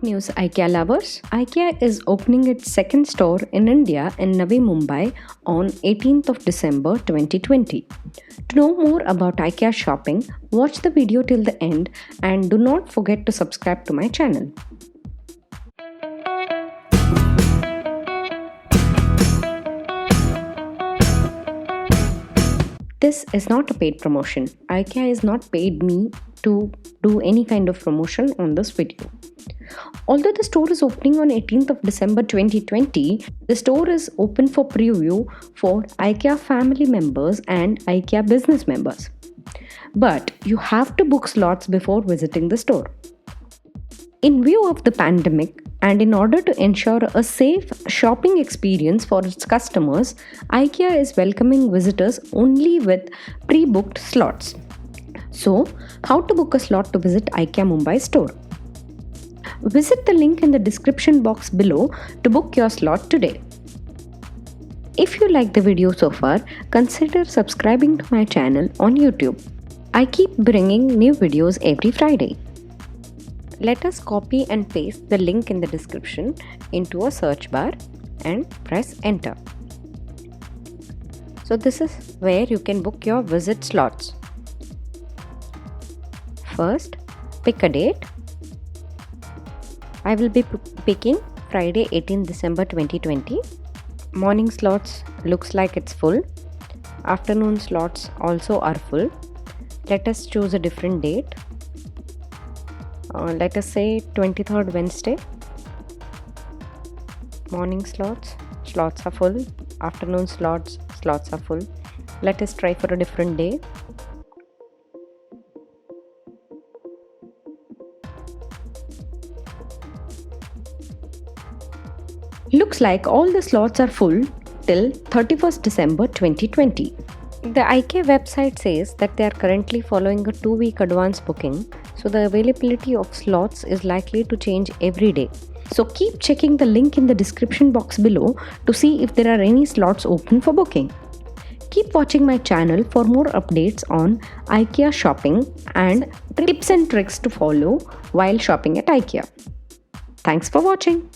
Good news, IKEA lovers. IKEA is opening its second store in India in Navi Mumbai on 18th of December 2020. To know more about IKEA shopping, watch the video till the end and do not forget to subscribe to my channel. This is not a paid promotion. IKEA has not paid me to do any kind of promotion on this video. Although the store is opening on 18th of December 2020, the store is open for preview for IKEA family members and IKEA business members. But you have to book slots before visiting the store. In view of the pandemic, and in order to ensure a safe shopping experience for its customers, IKEA is welcoming visitors only with pre-booked slots. So, how to book a slot to visit IKEA Mumbai Store? Visit the link in the description box below to book your slot today. If you like the video so far, consider subscribing to my channel on YouTube. I keep bringing new videos every Friday. Let us copy and paste the link in the description into a search bar and press enter. So this is where you can book your visit slots. First, pick a date. I will be picking Friday 18 December 2020. Morning slots looks like it's full. Afternoon slots also are full. Let us choose a different date. Let us say 23rd Wednesday. Morning slots are full. Afternoon slots are full. Let us try for a different day. Looks like all the slots are full till 31st December 2020. The IKEA website says that they are currently following a 2-week advance booking, so the availability of slots is likely to change every day. So keep checking the link in the description box below to see if there are any slots open for booking. Keep watching my channel for more updates on IKEA shopping and tips and tricks to follow while shopping at IKEA. Thanks for watching.